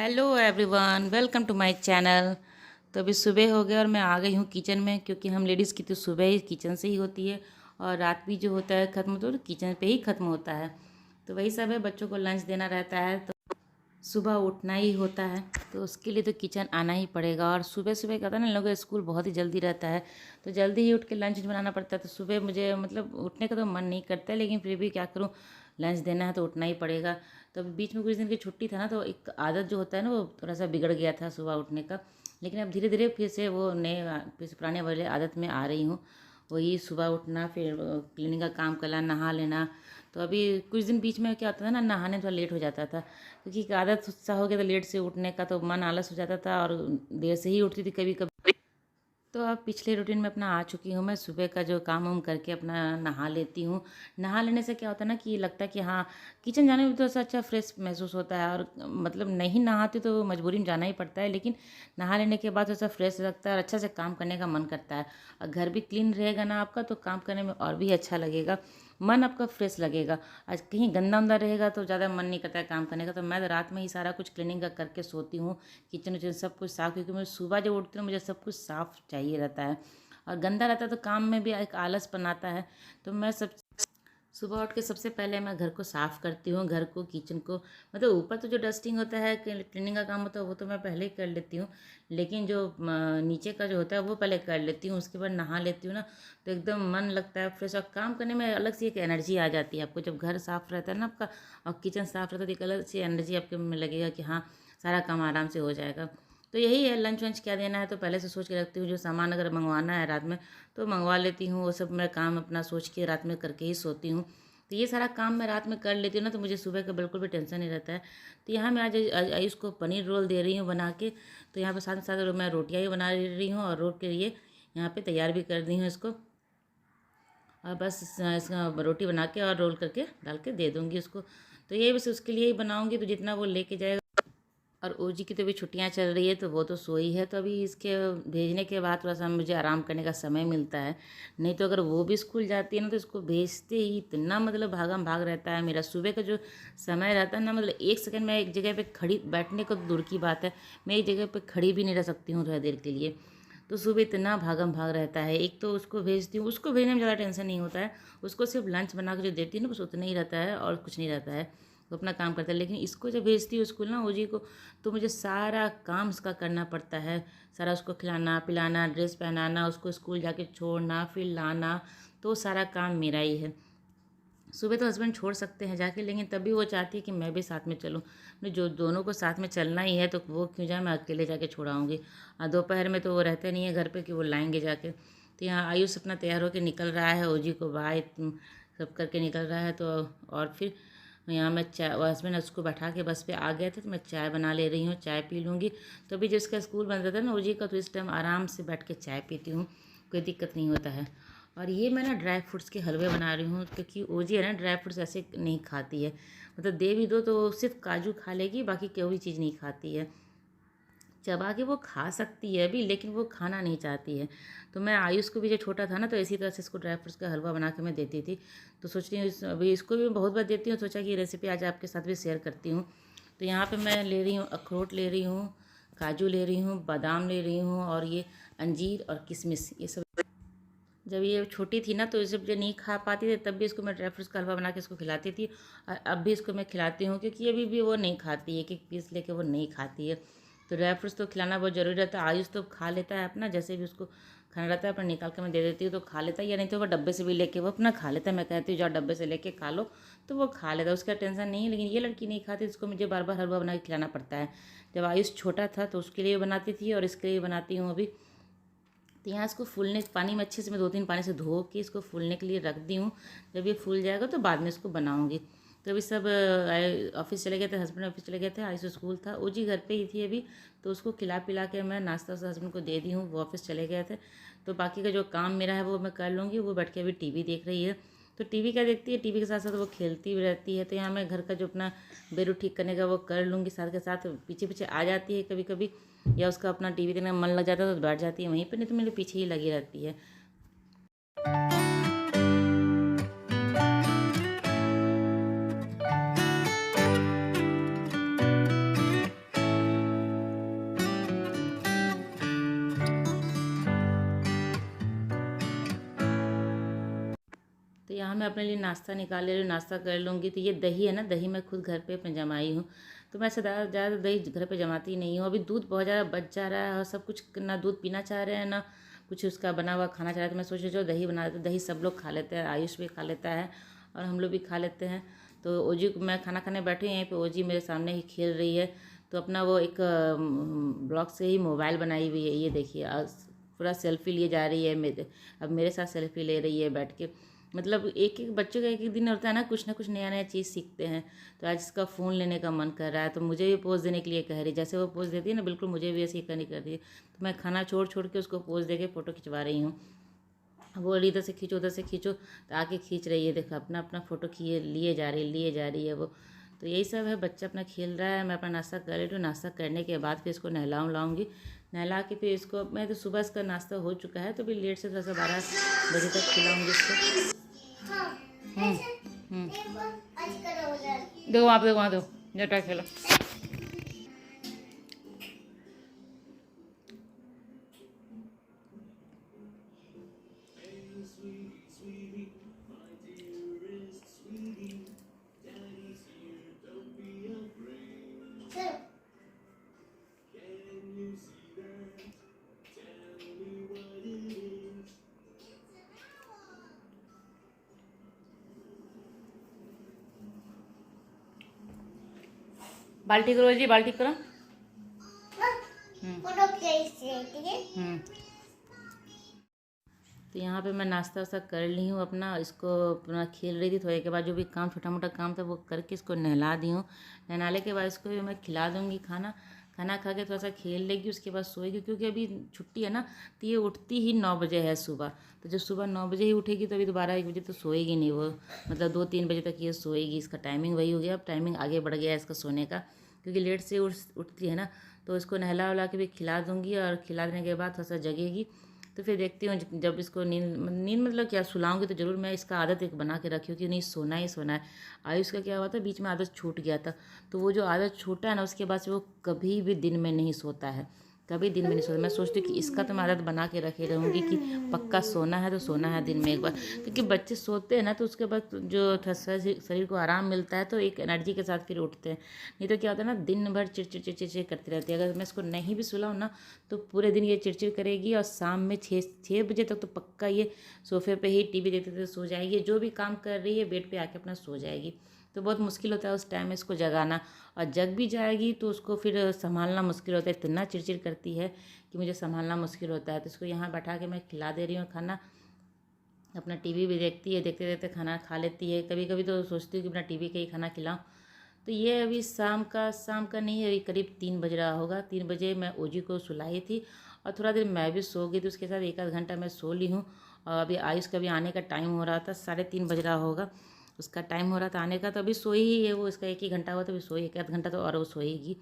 Hello everyone, welcome to my channel. तो अभी सुबह हो गया और मैं आ गई हूँ किचन में, क्योंकि हम लेडीज़ की तो सुबह ही किचन से ही होती है और रात भी जो होता है ख़त्म तो किचन पे ही ख़त्म होता है। तो वही सब है, बच्चों को लंच देना रहता है तो सुबह उठना ही होता है, तो उसके लिए तो किचन आना ही पड़ेगा। और सुबह सुबह क्या होता है ना, इन लोगों का स्कूल बहुत ही जल्दी रहता है, तो जल्दी ही उठ के लंच बनाना पड़ता है। तो सुबह मुझे मतलब उठने का तो मन नहीं करता है, लेकिन फिर भी क्या करूँ, लंच देना है तो उठना ही पड़ेगा। तो अभी बीच में कुछ दिन की छुट्टी था ना, तो एक आदत जो होता है ना वो थोड़ा सा बिगड़ गया था सुबह उठने का। लेकिन अब धीरे धीरे फिर से वो नए फिर से पुराने वाले आदत में आ रही हूँ। वही सुबह उठना, फिर क्लीनिंग का काम करना, नहा लेना। तो अभी कुछ दिन बीच में क्या होता था ना, नहाने थोड़ा लेट हो जाता था, क्योंकि एक आदत सा हो गया था लेट से उठने का, तो मन आलस हो जाता था और देर से ही उठती थी कभी कभी। तो अब पिछले रूटीन में अपना आ चुकी हूँ। मैं सुबह का जो काम वाम करके अपना नहा लेती हूँ। नहा लेने से क्या होता है ना कि लगता है कि हाँ, किचन जाने में तो ऐसा अच्छा फ्रेश महसूस होता है। और मतलब नहीं नहाते तो मजबूरी में जाना ही पड़ता है, लेकिन नहा लेने के बाद ऐसा फ्रेश लगता है और अच्छा से काम करने का मन करता है। और घर भी क्लीन रहेगा ना आपका, तो काम करने में और भी अच्छा लगेगा, मन आपका फ्रेश लगेगा। आज कहीं गंदा उंदा रहेगा तो ज़्यादा मन नहीं करता है काम करने का। तो मैं तो रात में ही सारा कुछ क्लीनिंग का करके सोती हूँ, किचन विचन सब कुछ साफ़, क्योंकि मैं सुबह जब उठती हूँ मुझे सब कुछ साफ़ चाहिए रहता है। और गंदा रहता है तो काम में भी एक आलसपन आता है। तो मैं सब सुबह उठ के सबसे पहले मैं घर को साफ़ करती हूँ, घर को, किचन को। मतलब ऊपर तो जो डस्टिंग होता है, क्लीनिंग का काम होता है, वो तो मैं पहले ही कर लेती हूँ। लेकिन जो नीचे का जो होता है वो पहले कर लेती हूँ, उसके बाद नहा लेती हूँ ना, तो एकदम मन लगता है फ्रेश। और काम करने में अलग सी एक एनर्जी आ जाती है आपको, जब घर साफ़ रहता है ना आपका और किचन साफ़ रहता है, तो एक अलग सी एनर्जी आपके में लगेगा कि हाँ, सारा काम आराम से हो जाएगा। तो यही है, लंच वंच क्या देना है तो पहले से सोच के रखती हूँ। जो सामान अगर मंगवाना है रात में तो मंगवा लेती हूँ, वो सब मैं काम अपना सोच के रात में करके ही सोती हूँ। तो ये सारा काम मैं रात में कर लेती हूँ ना, तो मुझे सुबह का बिल्कुल भी टेंशन नहीं रहता है। तो यहाँ मैं आज आयुष को पनीर रोल दे रही हूँ बना के। तो यहाँ पे साथ साथ मैं रोटियाँ भी बना रही हूँ और रोट के लिए यहाँ पे तैयार भी कर दी हूँ इसको। और बस इसका रोटी बना के और रोल करके डाल के दे दूँगी उसको। तो ये बस उसके लिए ही बनाऊँगी, तो जितना वो लेके जाएगा। और ओजी की तो अभी छुट्टियां चल रही है, तो वो तो सोई है, तो अभी इसके भेजने के बाद थोड़ा सा मुझे आराम करने का समय मिलता है। नहीं तो अगर वो भी स्कूल जाती है ना, तो इसको भेजते ही इतना मतलब भागम भाग रहता है। मेरा सुबह का जो समय रहता है ना, मतलब एक सेकंड में एक जगह पे खड़ी बैठने को तो दूर की बात है, मैं एक जगह पे खड़ी भी नहीं रह सकती हूँ थोड़ी देर के लिए। तो सुबह इतना भागम भाग रहता है। एक तो उसको भेजती हूँ, उसको भेजने में ज़्यादा टेंशन नहीं होता है, उसको सिर्फ लंच बना के जो देती हूँ ना, बस उतना ही रहता है और कुछ नहीं रहता है, वो अपना काम करता है। लेकिन इसको जब भेजती हूँ स्कूल ना, ओजी को, तो मुझे सारा काम उसका करना पड़ता है। सारा उसको खिलाना पिलाना, ड्रेस पहनाना, उसको स्कूल जाके छोड़ना, फिर लाना, तो सारा काम मेरा ही है। सुबह तो हस्बैंड छोड़ सकते हैं जाके, लेकिन तभी वो चाहती है कि मैं भी साथ में चलूँ। मैं जो दोनों को साथ में चलना ही है, तो वो क्यों जाए, मैं अकेले जाके छोड़ाऊँगी। और दोपहर में तो वो रहते नहीं है घर पे कि वो लाएंगे जाके। तो यहाँ आयुष अपना तैयार होकर निकल रहा है, ओजी को बाय सब करके निकल रहा है। तो और फिर यहाँ मैं चाय, वो हस्बैंड उसको बैठा के बस पे आ गए थे, तो मैं चाय बना ले रही हूँ, चाय पी लूँगी। तो अभी जिसका स्कूल बंद रहता है ना ओजी का, तो इस टाइम आराम से बैठ के चाय पीती हूँ, कोई दिक्कत नहीं होता है। और ये मैं ना ड्राई फ्रूट्स के हलवे बना रही हूँ, क्योंकि ओजी है ना ड्राई फ्रूट्स ऐसे नहीं खाती है। मतलब दे भी दो तो सिर्फ काजू खा लेगी, बाकी कोई भी चीज़ नहीं खाती है। चबा के वो खा सकती है अभी, लेकिन वो खाना नहीं चाहती है। तो मैं आयुष को भी जो छोटा था ना, तो इसी तरह से इसको ड्राई फ्रूट्स का हलवा बना के मैं देती थी। तो सोच रही हूँ अभी इसको भी बहुत बार देती हूँ, सोचा कि ये रेसिपी आज आपके साथ भी शेयर करती हूँ। तो यहाँ पे मैं ले रही हूँ अखरोट, ले रही हूँ काजू, ले रही हूँ बादाम, ले रही हूँ और ये अंजीर और किशमिश, ये सब। जब ये छोटी थी ना, तो ये सब जो नहीं खा पाती थी, तब भी इसको मैं ड्राई फ्रूट्स का हलवा बना के इसको खिलाती थी। और अब भी इसको मैं खिलाती हूँ, क्योंकि अभी भी वो नहीं खाती है, एक एक पीस लेके वो नहीं खाती है। तो ड्राई फ्रूट्स तो खिलाना बहुत ज़रूरी रहता है। आयुष तो खा लेता है अपना, जैसे भी उसको खाना रहता है अपना निकाल के मैं दे देती हूँ तो खा लेता है, या नहीं तो वो डब्बे से भी लेके वो अपना खा लेता है। मैं कहती हूँ जाओ डब्बे से लेके खा लो, तो वो खा लेता है, उसका टेंशन नहीं है। लेकिन ये लड़की नहीं खाती, इसको मुझे बार बार हलवा बना के खिलाना पड़ता है। जब आयुष छोटा था तो उसके लिए बनाती थी, और इसके लिए बनाती हूँ अभी। तो यहाँ इसको फूलने पानी में अच्छे से मैं 2-3 पानी से धो के इसको फूलने के लिए रख दी हूँ। जब ये फूल जाएगा तो बाद में इसको बनाऊँगी। तो अभी सब ऑफिस चले गए थे, हस्बैंड ऑफिस चले गए थे, आयुष स्कूल था, ओजी घर पे ही थी अभी। तो उसको खिला पिला के मैं नाश्ता वास्ता हस्बैंड को दे दी हूँ, वो ऑफिस चले गए थे। तो बाकी का जो काम मेरा है वो मैं कर लूँगी। वो बैठ के अभी टीवी देख रही है। तो टीवी क्या देखती है, टीवी के साथ साथ वो खेलती भी रहती है। तो यहाँ मैं घर का जो अपना बेड ठीक करने का वो कर लूँगी, साथ के साथ पीछे पीछे आ जाती है कभी कभी, या उसका अपना टीवी देखने में मन लग जाता है तो बैठ जाती है वहीं पर, नहीं तो मेरे पीछे ही लगी रहती है। यहाँ मैं अपने लिए नाश्ता निकाल ले रही हूँ, नाश्ता कर लूँगी। तो ये दही है ना, दही मैं खुद घर पे अपने जमाई हूँ। तो मैं ऐसे ज़्यादा दही घर पे जमाती नहीं हूँ। अभी दूध बहुत ज़्यादा बच जा रहा है और सब कुछ ना दूध पीना चाह रहे हैं ना कुछ उसका बना हुआ खाना चाह रहे हैं। तो मैं सोच रही हूँ दही बना देते, दही सब लोग खा लेते हैं, आयुष भी खा लेता है और हम लोग भी खा लेते हैं। तो ओजी को मैं खाना खाने बैठी यहीं पे, ओजी मेरे सामने ही खेल रही है। तो अपना वो एक ब्लॉक से ही मोबाइल बनाई हुई है, ये देखिए पूरा सेल्फी लिए जा रही है अब मेरे साथ सेल्फी ले रही है बैठ के। मतलब एक एक बच्चों का एक एक दिन होता है ना कुछ नया नया चीज़ सीखते हैं। तो आज इसका फ़ोन लेने का मन कर रहा है, तो मुझे भी पोज देने के लिए कह रही है। जैसे वो पोज देती है ना, बिल्कुल मुझे भी ऐसे ही करनी कर रही है। तो मैं खाना छोड़ छोड़ के उसको पोज दे के फ़ोटो खिंचवा रही हूँ। वो इधर से खींचो उधर से खींचो, तो आके खींच रही है, देखो अपना अपना फ़ोटो खींचे लिए जा रही है वो। तो यही सब है, बच्चा अपना खेल रहा है। मैं अपना नाश्ता कर रही हूँ, नाश्ता करने के बाद फिर इसको नहलाऊँगी। नहला के फिर इसको, मैं तो सुबह इसका नाश्ता हो चुका है, तो फिर लेट से थोड़ा सा 12 बजे तक खिलाऊँगी इसको। देखो वहाँ दो जटा खेलो। बाल्टी करो जी, बाल्टी करो। तो यहाँ पे मैं नाश्ता वास्ता कर ली हूँ अपना, इसको अपना खेल रही थी। थोड़े के बाद जो भी काम छोटा मोटा काम था वो करके इसको नहला दी हूँ। नहलाने के बाद इसको मैं खिला दूँगी खाना। खाना खा के थोड़ा सा खेल लेगी, उसके बाद सोएगी, क्योंकि अभी छुट्टी है ना। तो ये उठती ही 9 बजे है सुबह। तो जब सुबह 9 बजे ही उठेगी तो अभी तो 12-1 बजे तो सोएगी नहीं वो, मतलब 2-3 बजे तक ये सोएगी। इसका टाइमिंग वही हो गया, अब टाइमिंग आगे बढ़ गया है इसका सोने का, क्योंकि लेट से उठती है ना। तो इसको नहला वला के भी खिला दूँगी, और खिला देने के बाद थोड़ा सा जगेगी। तो फिर देखती हूँ जब इसको नींद नींद मतलब क्या सुलाऊंगी, तो ज़रूर मैं इसका आदत एक बना के रखी हूँ कि नहीं सोना ही सोना है। आयुष का क्या हुआ था, बीच में आदत छूट गया था। तो वो जो आदत छूटा है ना, उसके बाद से वो कभी भी दिन में नहीं सोता है, कभी दिन में नहीं सोता। मैं सोचती हूँ कि इसका तो मैं आदत बना के रखे रहूँगी कि पक्का सोना है तो सोना है दिन में एक बार, क्योंकि बच्चे सोते हैं ना तो उसके बाद जो शरीर को आराम मिलता है, तो एक एनर्जी के साथ फिर उठते हैं। नहीं तो क्या होता है ना, दिन भर चिड़चिड़ चिड़चिड़ चिड़ करती रहती है। अगर मैं इसको नहीं भी सुलाऊँ ना, तो पूरे दिन ये चिड़चिड़ करेगी, और शाम में 6 बजे तक तो पक्का ये सोफे पे ही टीवी देखते देखते सो जाएगी। जो भी काम कर रही है बेड पे आके अपना सो जाएगी। तो बहुत मुश्किल होता है उस टाइम में इसको जगाना, और जग भी जाएगी तो उसको फिर संभालना मुश्किल होता है। इतना चिड़चिड़ करती है कि मुझे संभालना मुश्किल होता है। तो इसको यहाँ बैठा के मैं खिला दे रही हूँ खाना। अपना टीवी भी देखती है, देखते देखते खाना खा लेती है। कभी कभी तो सोचती हूँ कि अपना टीवी का ही खाना खिलाऊँ। तो ये अभी शाम का नहीं है, अभी करीब 3 बज रहा होगा। 3 बजे मैं ओजी को सुलाई थी, और थोड़ा देर मैं भी सो गई थी उसके साथ, 1 आध घंटा मैं सो ली हूँ। और अभी आयुष का भी आने का टाइम हो रहा था, 3:30 बज रहा होगा उसका टाइम हो रहा था आने का। तो अभी सोई ही है वो, इसका 1 ही घंटा हुआ, तो अभी सोई 1 आध घंटा तो और वो सोएगी।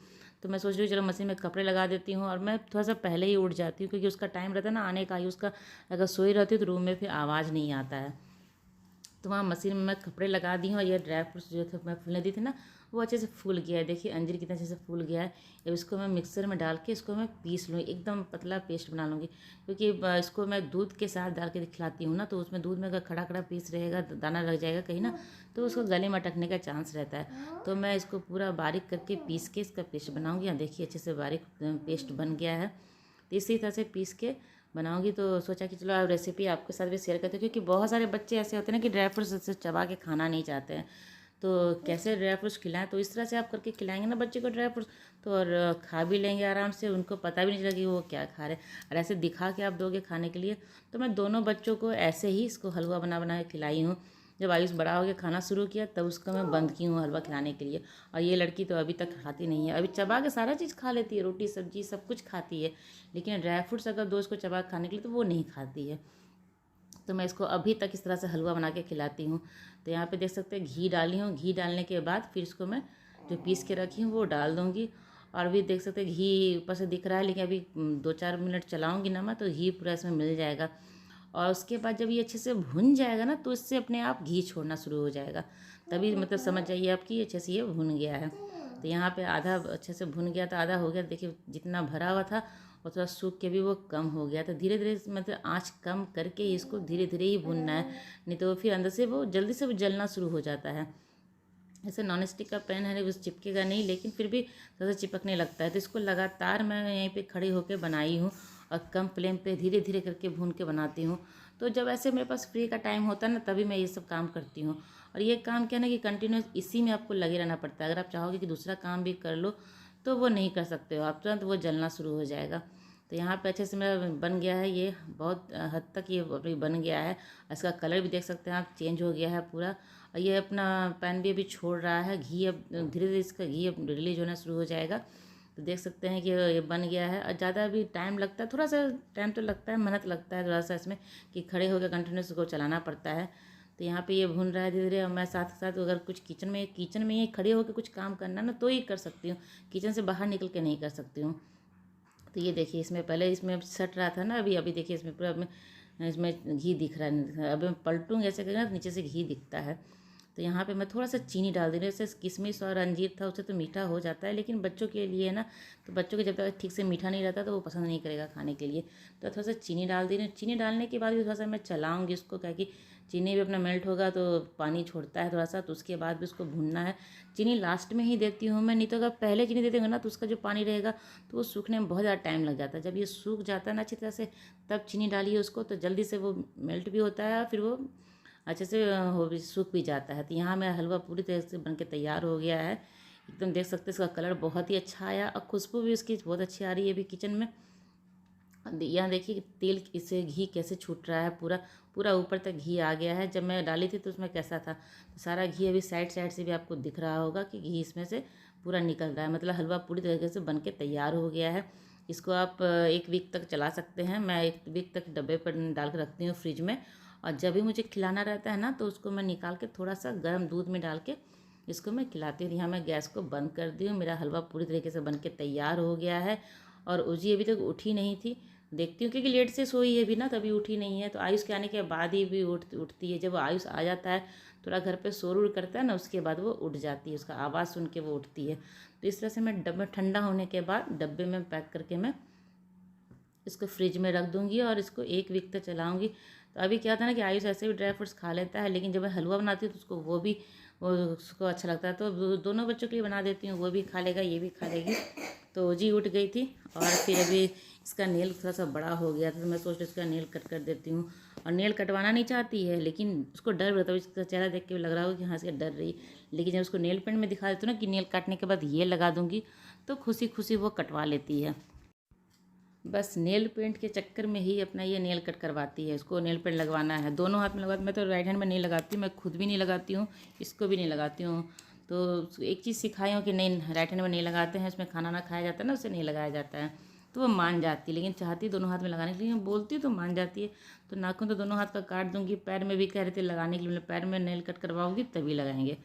तो मैं सोच रही हूँ चलो मशीन में कपड़े लगा देती हूँ, और मैं थोड़ा सा पहले ही उठ जाती हूँ, क्योंकि उसका टाइम रहता है ना आने का। आयुष का अगर सोई रहती है तो रूम में फिर आवाज़ नहीं आता है। तो वहाँ मशीन में मैं कपड़े लगा दी हूँ, और ये ड्राई फ्रूट्स जो थे मैं फूलने दी थी ना, वो अच्छे से फूल गया है। देखिए अंजीर कितना अच्छे से फूल गया है। अब इसको मैं मिक्सर में डाल के इसको मैं पीस लूँगी, एकदम पतला पेस्ट बना लूँगी। क्योंकि इसको मैं दूध के साथ डाल के खिलाती हूँ ना, तो उसमें दूध में अगर खड़ा खड़ा पीस रहेगा, दाना लग जाएगा कहीं ना, तो उसको गले में अटकने का चांस रहता है। तो मैं इसको पूरा बारीक करके पीस के इसका पेस्ट बनाऊँगी। यहाँ देखिए अच्छे से बारीक पेस्ट बन गया है। तो इसी तरह से पीस के बनाऊंगी। तो सोचा कि चलो रेसिपी आपके साथ भी शेयर करते हैं, क्योंकि बहुत सारे बच्चे ऐसे होते हैं ना कि ड्राई फ्रूट्स से चबा के खाना नहीं चाहते हैं। तो कैसे ड्राई फ्रूट्स खिलाएं, तो इस तरह से आप करके खिलाएंगे ना बच्चे को ड्राई फ्रूट्स, तो और खा भी लेंगे आराम से, उनको पता भी नहीं चलेगा कि वो क्या खा रहे हैं। और ऐसे दिखा के आप दोगे खाने के लिए। तो मैं दोनों बच्चों को ऐसे ही इसको हलवा बना बना के खिलाई हूँ। जब आयुष बड़ा हो गया खाना शुरू किया, तब उसका मैं बंद की हूँ हलवा खिलाने के लिए। और ये लड़की तो अभी तक खाती नहीं है, अभी चबा के सारा चीज़ खा लेती है, रोटी सब्जी सब कुछ खाती है, लेकिन ड्राई फ्रूट्स अगर दो उसको चबा खाने के लिए तो वो नहीं खाती है। तो मैं इसको अभी तक इस तरह से हलवा बना के खिलाती हूँ। तो यहाँ पे देख सकते हैं घी डाली हूँ, घी डालने के बाद फिर इसको मैं जो पीस के रखी हूँ वो डाल दूँगी। और भी देख सकते हैं घी ऊपर से दिख रहा है, लेकिन अभी 2-4 मिनट चलाऊँगी ना मैं, तो घी पूरा इसमें मिल जाएगा। और उसके बाद जब ये अच्छे से भुन जाएगा ना, तो इससे अपने आप घी छोड़ना शुरू हो जाएगा। तभी मतलब समझ जाइए आपकी अच्छे से ये भुन गया है। तो यहाँ पे आधा अच्छे से भुन गया था, आधा हो गया। देखिए जितना भरा हुआ था और थोड़ा सूख के भी वो कम हो गया। तो धीरे धीरे मतलब आँच कम करके इसको धीरे धीरे ही भूनना है, नहीं तो फिर अंदर से वो जल्दी से वो जलना शुरू हो जाता है। ऐसे नॉन स्टिक का पैन है वो चिपकेगा नहीं, लेकिन फिर भी थोड़ा सा चिपकने लगता है। तो इसको लगातार मैं यहीं पे खड़ी होकर बनाई हूँ और कम फ्लेम पे धीरे धीरे करके भून के बनाती हूँ। तो जब ऐसे मेरे पास फ्री का टाइम होता है ना, तभी मैं ये सब काम करती हूँ। और ये काम क्या है ना कि कंटिन्यूस इसी में आपको लगे रहना पड़ता है। अगर आप चाहोगे कि दूसरा काम भी कर लो तो वो नहीं कर सकते हो आप, तुरंत वो जलना शुरू हो जाएगा। तो यहाँ पे अच्छे से मेरा बन गया है, ये बहुत हद तक ये अभी बन गया है। इसका कलर भी देख सकते हैं आप, चेंज हो गया है पूरा। और ये अपना पैन भी अभी छोड़ रहा है घी, अब धीरे धीरे इसका घी अब रिलीज होना शुरू हो जाएगा। तो देख सकते हैं कि ये बन गया है। और ज़्यादा भी टाइम लगता है, थोड़ा सा टाइम तो लगता है, मेहनत लगता है थोड़ा सा इसमें कि खड़े होकर कंटिन्यूस को चलाना पड़ता है। तो यहाँ पे ये भून रहा है धीरे धीरे। और मैं साथ साथ अगर कुछ किचन में ये खड़े होकर कुछ काम करना ना तो ही कर सकती हूँ, किचन से बाहर निकल के नहीं कर सकती हूँ। तो ये देखिए इसमें पहले इसमें सट रहा था ना, अभी देखिए इसमें पूरा इसमें घी दिख रहा है। अभी मैं पलटूँगी ऐसे करेंगे तो नीचे से घी दिखता है। तो यहाँ पे मैं थोड़ा सा चीनी डाल दे रही हूँ। जैसे किशमिश और अंजीर था उससे तो मीठा हो जाता है, लेकिन बच्चों के लिए ना, तो बच्चों को जब तक ठीक से मीठा नहीं रहता तो वो पसंद नहीं करेगा खाने के लिए। तो थोड़ा सा चीनी डाल दे रही हूँ। चीनी डालने के बाद भी थोड़ा सा मैं चलाऊँगी उसको, क्या कि चीनी भी अपना मेल्ट होगा तो पानी छोड़ता है थोड़ा सा, तो उसके बाद भी उसको भूनना है। चीनी लास्ट में ही देती हूँ मैं, नहीं तो अगर पहले चीनी दे देंगे ना तो उसका जो पानी रहेगा तो वो सूखने में बहुत ज़्यादा टाइम लग जाता है। जब ये सूख जाता है ना अच्छी तरह से, तब चीनी डालिए उसको, तो जल्दी से वो मेल्ट भी होता है, फिर वो अच्छे से हो भी सूख भी जाता है। तो यहाँ मेरा हलवा पूरी तरह से बनके तैयार हो गया है। एकदम देख सकते हैं इसका कलर बहुत ही अच्छा आया और खुशबू भी इसकी बहुत अच्छी आ रही है अभी किचन में। यहाँ देखिए तेल इससे घी कैसे छूट रहा है, पूरा पूरा ऊपर तक घी आ गया है। जब मैं डाली थी तो उसमें कैसा था, तो सारा घी अभी साइड साइड से भी आपको दिख रहा होगा कि घी इसमें से पूरा निकल रहा है। मतलब हलवा पूरी तरीके से बन के तैयार हो गया है। इसको आप 1 वीक तक चला सकते हैं। मैं 1 वीक तक डब्बे पर डाल कर रखती हूँ फ्रिज में, और जब भी मुझे खिलाना रहता है ना तो उसको मैं निकाल के थोड़ा सा गर्म दूध में डाल के इसको मैं खिलाती हूँ। यहाँ मैं गैस को बंद कर दी हूँ। मेरा हलवा पूरी तरीके से बन के तैयार हो गया है। और उजी अभी तक उठी नहीं थी, देखती हूँ क्योंकि लेट से सोई है भी ना, तभी उठी नहीं है। तो आयुष के आने के बाद ही भी उठती है। जब आयुष आ जाता है, थोड़ा घर पे शोर उड़ करता है ना, उसके बाद वो उठ जाती है, उसका आवाज़ सुन के वो उठती है। तो इस तरह से मैं डब्बे ठंडा होने के बाद डब्बे में पैक करके मैं इसको फ्रिज में रख दूँगी और इसको 1 वीक तक चलाऊँगी। तो अभी क्या था ना कि आयुष ऐसे भी ड्राई फ्रूट्स खा लेता है, लेकिन जब मैं हलवा बनाती हूँ तो उसको उसको अच्छा लगता है, तो दोनों बच्चों के लिए बना देती हूँ, वो भी खा लेगा ये भी खा लेगी। तो जी उठ गई थी। और फिर अभी इसका नेल थोड़ा सा बड़ा हो गया था, तो मैं सोच रही इसका नेल कट कर देती हूँ। और नेल कटवाना नहीं चाहती है, लेकिन उसको डर रहता है। इसका चेहरा देख के लग रहा हो कि हाँ इसका डर रही, लेकिन जब उसको नेल पेंट में दिखा देती हूँ ना कि नेल काटने के बाद ये लगा दूँगी, तो खुशी खुशी वो कटवा लेती है। बस नेल पेंट के चक्कर में ही अपना ये नेल कट करवाती है। इसको नेल पेंट लगवाना है, दोनों हाथ में लगवाती। मैं तो राइट हैंड में नहीं लगाती, मैं खुद भी नहीं लगाती हूँ, इसको भी नहीं लगाती हूँ। तो एक चीज़ सिखाई हूँ कि नहीं, राइट हैंड में नहीं लगाते हैं, इसमें खाना ना खाया जाता है ना, उससे नहीं लगाया जाता है। तो वो मान जाती है, लेकिन चाहती है दोनों हाथ में लगाने के लिए, बोलती तो मान जाती है। तो नाखून तो दोनों हाथ का काट दूँगी। पैर में भी कह रहे थे लगाने के लिए, पैर में नेल कट करवाऊँगी तभी लगाएंगे।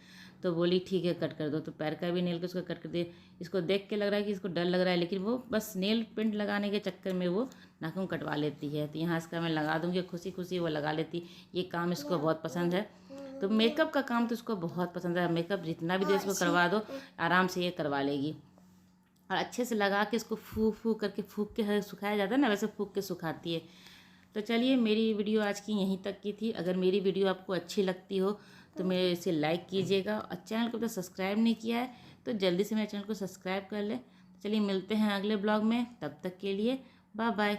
तो बोली ठीक है कट कर दो, तो पैर का भी नेल के उसका कट कर दिए। इसको देख के लग रहा है कि इसको डर लग रहा है, लेकिन वो बस नेल पेंट लगाने के चक्कर में वो नाखून कटवा लेती है। तो यहाँ इसका मैं लगा दूँगी, खुशी खुशी वो लगा लेती। ये काम इसको बहुत पसंद है। तो मेकअप का काम तो इसको बहुत पसंद है। मेकअप जितना भी देर इसको करवा दो, आराम से ये करवा लेगी। और अच्छे से लगा के इसको फूक के सुखाया जाता है ना, वैसे फूक के सुखाती है। तो चलिए, मेरी वीडियो आज की यहीं तक की थी। अगर मेरी वीडियो आपको अच्छी लगती हो तो मेरे इसे लाइक कीजिएगा, और चैनल को तो सब्सक्राइब नहीं किया है तो जल्दी से मेरे चैनल को सब्सक्राइब कर ले। चलिए मिलते हैं अगले ब्लॉग में, तब तक के लिए बाय बाय।